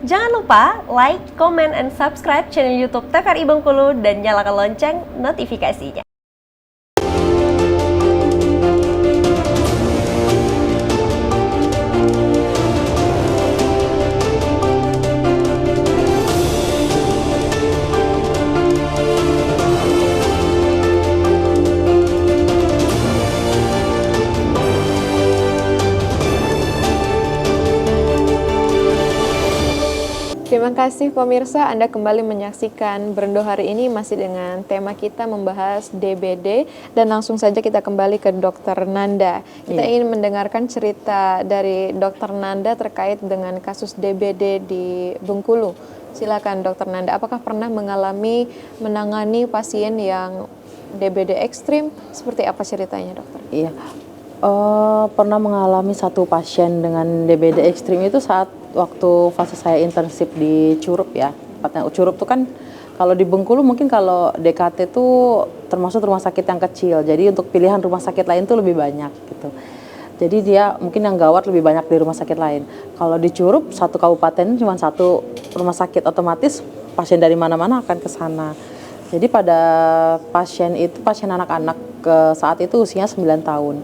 Jangan lupa like, comment, and subscribe channel YouTube TVRI Bengkulu dan nyalakan lonceng notifikasinya. Terima kasih pemirsa, Anda kembali menyaksikan Berendo hari ini masih dengan tema kita membahas DBD dan langsung saja kita kembali ke Dr. Nanda. Kita ingin mendengarkan cerita dari Dr. Nanda terkait dengan kasus DBD di Bengkulu. Silakan Dr. Nanda, apakah pernah menangani pasien yang DBD ekstrim? Seperti apa ceritanya, dokter? Iya, pernah mengalami satu pasien dengan DBD ekstrim itu saat waktu fase saya internship di Curup ya. Curup tuh kan kalau di Bengkulu mungkin kalau DKT tuh termasuk rumah sakit yang kecil. Jadi untuk pilihan rumah sakit lain tuh lebih banyak gitu. Jadi dia mungkin yang gawat lebih banyak di rumah sakit lain. Kalau di Curup satu kabupaten cuma satu rumah sakit, otomatis pasien dari mana-mana akan ke sana. Jadi pada pasien anak-anak saat itu usianya 9 tahun.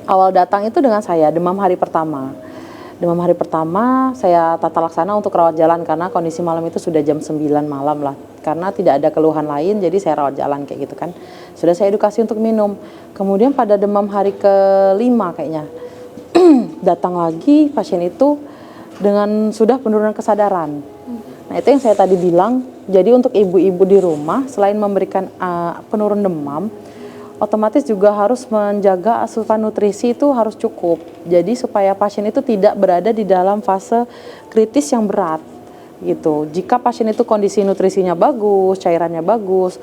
Awal datang itu dengan saya demam hari pertama. Demam hari pertama saya tata laksana untuk rawat jalan karena kondisi malam itu sudah jam 9 malam lah. Karena tidak ada keluhan lain jadi saya rawat jalan kayak gitu kan. Sudah saya edukasi untuk minum. Kemudian pada demam hari kelima kayaknya datang lagi pasien itu dengan sudah penurunan kesadaran. Nah itu yang saya tadi bilang, jadi untuk ibu-ibu di rumah selain memberikan penurun demam, otomatis juga harus menjaga asupan nutrisi itu harus cukup. Jadi supaya pasien itu tidak berada di dalam fase kritis yang berat gitu. Jika pasien itu kondisi nutrisinya bagus, cairannya bagus,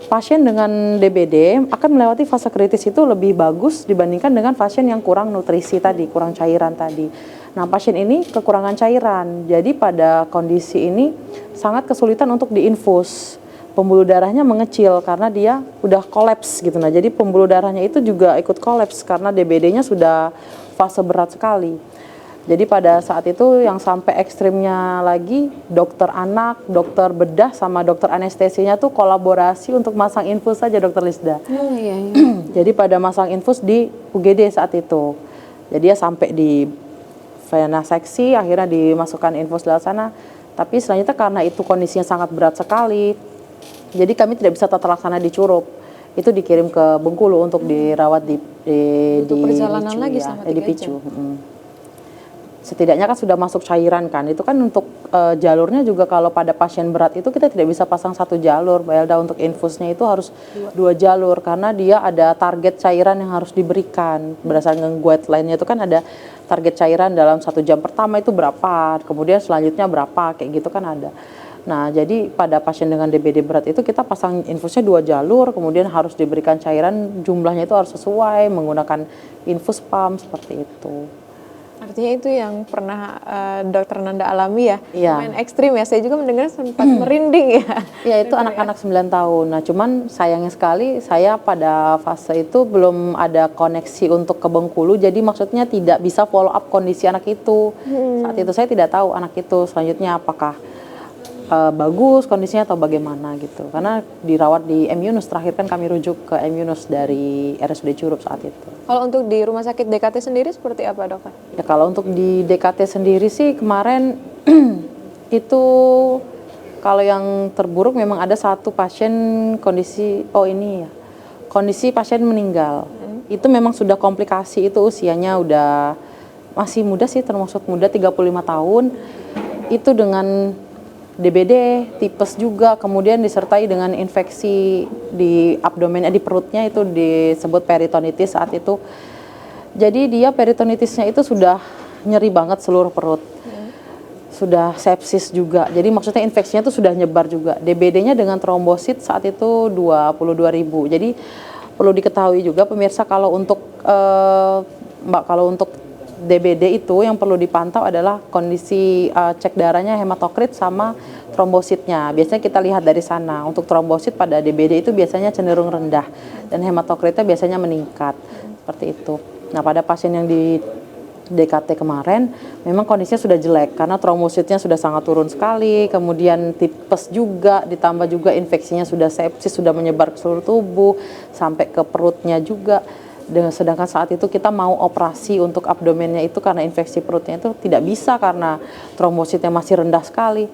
pasien dengan DBD akan melewati fase kritis itu lebih bagus dibandingkan dengan pasien yang kurang nutrisi tadi, kurang cairan tadi. Nah pasien ini kekurangan cairan, jadi pada kondisi ini sangat kesulitan untuk diinfus. Pembuluh darahnya mengecil karena dia udah kolaps gitu. Nah, jadi pembuluh darahnya itu juga ikut kolaps karena DBD-nya sudah fase berat sekali. Jadi pada saat itu yang sampai ekstrimnya lagi, dokter anak, dokter bedah sama dokter anestesinya tuh kolaborasi untuk masang infus saja, dokter Lisda. Oh iya. Jadi pada masang infus di UGD saat itu. Jadi ya sampai di vena seksi, akhirnya dimasukkan infus lewat sana. Tapi selanjutnya karena itu kondisinya sangat berat sekali, jadi kami tidak bisa tata laksana di Curup. Itu dikirim ke Bengkulu untuk dirawat di perjalanan Picu, lagi ya, sama di 3 Picu. jam. Setidaknya kan sudah masuk cairan kan. Itu kan untuk jalurnya juga kalau pada pasien berat itu kita tidak bisa pasang satu jalur. Bayelda untuk infusnya itu harus dua jalur karena dia ada target cairan yang harus diberikan. Berdasarkan guideline-nya itu kan ada target cairan dalam 1 jam pertama itu berapa, kemudian selanjutnya berapa, kayak gitu kan ada. Nah, jadi pada pasien dengan DBD berat itu kita pasang infusnya 2 jalur, kemudian harus diberikan cairan, jumlahnya itu harus sesuai, menggunakan infus pump, seperti itu. Artinya itu yang pernah dokter Nanda alami ya? Iya. Lumayan ekstrim ya, saya juga mendengar sempat merinding ya. Ya itu anak-anak 9 tahun, nah cuman sayangnya sekali saya pada fase itu belum ada koneksi untuk ke Bengkulu, jadi maksudnya tidak bisa follow up kondisi anak itu. Saat itu saya tidak tahu anak itu selanjutnya apakah bagus kondisinya atau bagaimana gitu, karena dirawat di M Yunus, terakhir kan kami rujuk ke M Yunus dari RSUD Curup saat itu. Kalau untuk di rumah sakit DKT sendiri seperti apa, dokter? Ya kalau untuk di DKT sendiri sih kemarin itu kalau yang terburuk memang ada satu pasien kondisi pasien meninggal. Itu memang sudah komplikasi, itu usianya udah masih muda sih, termasuk muda 35 tahun. Itu dengan DBD, tipes juga, kemudian disertai dengan infeksi di abdomennya, di perutnya itu disebut peritonitis saat itu. Jadi dia peritonitisnya itu sudah nyeri banget seluruh perut. Sudah sepsis juga. Jadi maksudnya infeksinya itu sudah nyebar juga. DBD-nya dengan trombosit saat itu 22.000. Jadi perlu diketahui juga pemirsa kalau untuk DBD itu yang perlu dipantau adalah kondisi cek darahnya, hematokrit sama trombositnya. Biasanya kita lihat dari sana. Untuk trombosit pada DBD itu biasanya cenderung rendah dan hematokritnya biasanya meningkat. Seperti itu. Nah, pada pasien yang di DKT kemarin memang kondisinya sudah jelek karena trombositnya sudah sangat turun sekali, kemudian tipes juga, ditambah juga infeksinya sudah sepsis, sudah menyebar ke seluruh tubuh sampai ke perutnya juga. Sedangkan saat itu kita mau operasi untuk abdomennya itu karena infeksi perutnya itu tidak bisa karena trombositnya masih rendah sekali.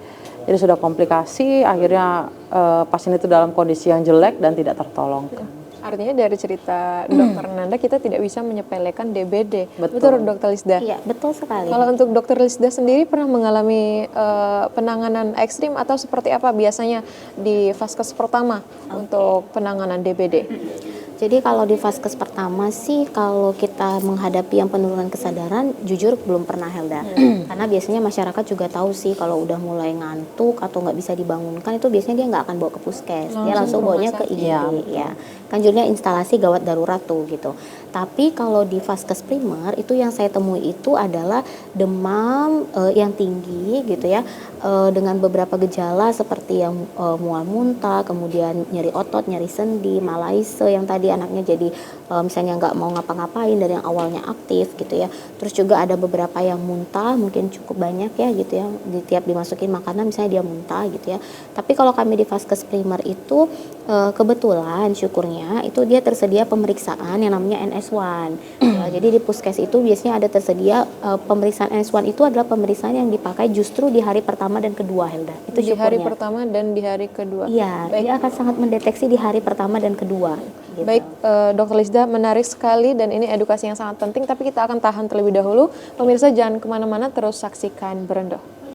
Jadi sudah komplikasi, akhirnya pasien itu dalam kondisi yang jelek dan tidak tertolongkan. Artinya dari cerita Dokter Nanda kita tidak bisa menyepelekan DBD. Betul. Dokter Lisda? Iya, betul sekali. Kalau untuk Dokter Lisda sendiri pernah mengalami penanganan ekstrim atau seperti apa biasanya di vaskes pertama untuk penanganan DBD? Jadi kalau di vaskes pertama sih kalau kita menghadapi yang penurunan kesadaran jujur belum pernah, Helda. Karena biasanya masyarakat juga tahu sih kalau udah mulai ngantuk atau nggak bisa dibangunkan itu biasanya dia nggak akan bawa ke puskes, dia langsung bawanya ke IGD ya. Kan judulnya instalasi gawat darurat tuh gitu. Tapi kalau di vaskes primer itu yang saya temui itu adalah demam yang tinggi gitu ya, dengan beberapa gejala seperti yang mual muntah, kemudian nyeri otot, nyeri sendi, malaise yang tadi anaknya jadi misalnya nggak mau ngapa-ngapain dari yang awalnya aktif gitu ya. Terus juga ada beberapa yang muntah, mungkin cukup banyak ya gitu ya, di tiap dimasukin makanan misalnya dia muntah gitu ya. Tapi kalau kami di vaskes primer itu kebetulan syukurnya itu dia tersedia pemeriksaan yang namanya NS1. Ya, jadi di puskes itu biasanya ada tersedia pemeriksaan NS1 itu adalah pemeriksaan yang dipakai justru di hari pertama dan kedua, Helda. Itu Di hari syukurnya. pertama dan di hari kedua. Iya, dia akan sangat mendeteksi di hari pertama dan kedua. Gitu. Baik, Dokter Lisda, menarik sekali dan ini edukasi yang sangat penting. Tapi kita akan tahan terlebih dahulu. Pemirsa jangan kemana-mana, terus saksikan Berendo.